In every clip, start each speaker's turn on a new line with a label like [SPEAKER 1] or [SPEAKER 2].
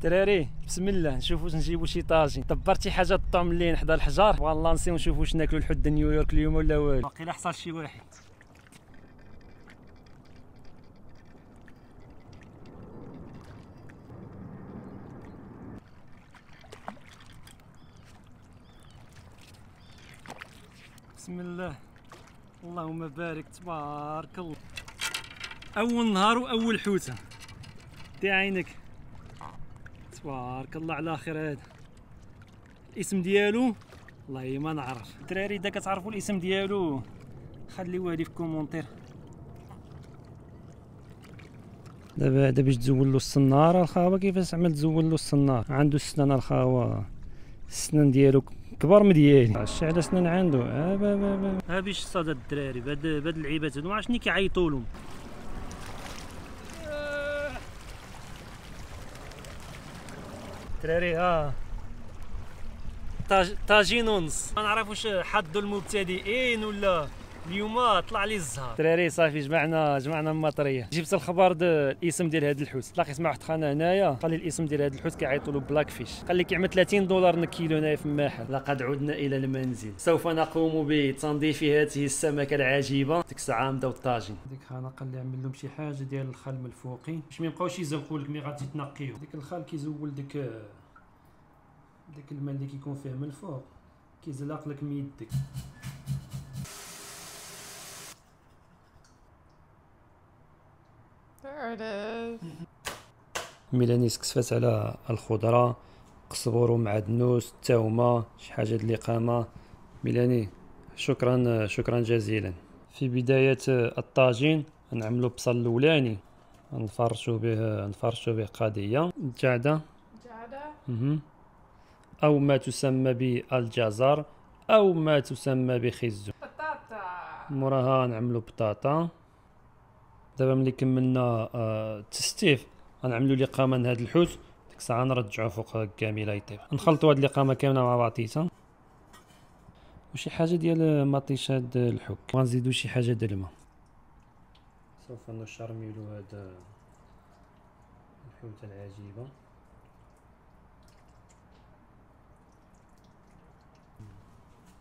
[SPEAKER 1] دراري بسم الله نشوفوا واش نجيبوا شي طاجين. دبرتي حاجه الطعم اللي حدا الحجار بغا نلانسيو ونشوفوا واش ناكلوا لحد نيويورك اليوم ولا والو. باقي حصل شي واحد. بسم الله اللهم بارك تبارك الله. اول نهار واول حوته دي عينك تبارك الله على خير. هذا الاسم ديالو والله ما نعرف. الدراري اذا كتعرفوا الاسم ديالو خليوه لي في كومونتير. دابا باش تزول له الصناره الخاوه كيفاش عمل تزول له الصناره. عنده السنان الخاوه السنان ديالو كبر من ديالي. عرفتي على سنان عنده ها باش صاد الدراري بهاد اللعيبات هادو ما عرفتش شنو كيعيطوا لهم. الدراري ها طاجين ونص. ما نعرفوش حدوا المبتدئين ولا اليوم طلع لي الزهر. الدراري صافي جمعنا المطريه. جبت الخبر الاسم ديال هذا الحوت. تلاقيت مع واحد خانه هنايا قال لي الاسم ديال هذا الحوت كيعيطوا له بلاك فيش. قال لي كيعمل $30 الكيلو هنايا في المحل. لقد عدنا الى المنزل. سوف نقوم بتنظيف هذه السمكه العجيبه. ديك الساعه بداو الطاجين. ديك خانه قال لي عمل لهم شي حاجه ديال الخل من الفوقي باش ما يبقاوش يزنقوا لك ملي غادي تنقيو. ديك الخل كيزول ديك الماء اللي كيكون فيه من الفوق كيزلق لك من يدك.
[SPEAKER 2] There it is.
[SPEAKER 1] ميلاني سكسفات على الخضره، قزبر ومعدنوس، التومه، شي حاجه د الاقامه. ميلاني شكرا جزيلا. في بدايه الطاجين نعملوا بصل الاولاني نفرشوا به قضيه جعده او ما تسمى بالجزر او ما تسمى بخزو.
[SPEAKER 2] Patata.
[SPEAKER 1] موراها نعملوا بطاطا. دابا ملي كملنا التستيف غنعملوا الاقامه من هذا الحوت. ديك الساعه نرجعوه فوق كامله يطيب. نخلطوا هاد الاقامه كامله مع بعضيتها وشي حاجه ديال مطيشه الحك. غنزيدوا شي حاجه د الماء. سوف نشرملوا هذا الحوته العجيبه.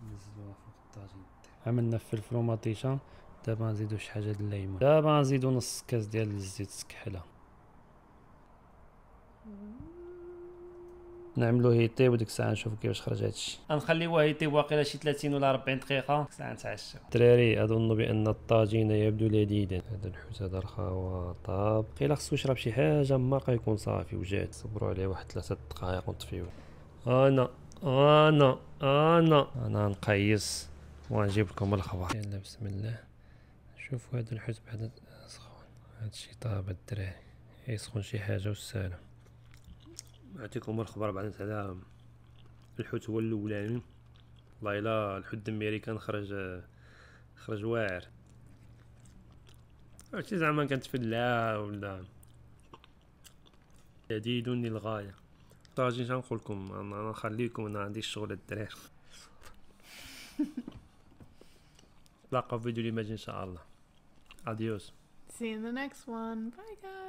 [SPEAKER 1] نزلوها فوق الطاجين. عملنا فلفل ومطيشه. دابا نزيدو شي حاجه د الليمون. دابا نزيدو نص كاس ديال الزيت السكحله. نعملوه يطيب وديك الساعه نشوفو كيفاش خرج هادشي. غنخليوه يطيب واقيلا شي 30 ولا 40 دقيقه. ديك الساعه نتعشاو. الدراري اظن بان الطاجين يبدو لذيذا. هذا الحوت هذا الخاوه طاب. قيلا خصو يشرب شي حاجه مارقه يكون صافي وجاد. صبروا عليه واحد 3 دقائق ونطفيوه. انا نقيس ونجيب لكم الخبر. يلا بسم الله. شوفوا هذا الحوت بعد سخون. هادشي طاب الدراري. يسخن شي حاجه والسلام. نعطيكم الخبر بعد على الحوت هو الاولاني. والله الا الحوت الامريكان خرج واعر. عرفتي زعما كانت فلا ولا جديد للغايه. طاجين شنقول لكم انا نخليكم. انا عندي الشغل الدراري. نتلاقاو في فيديو اللي ماجي ان شاء الله. اديوس.
[SPEAKER 2] See you in the next one. Bye, guys.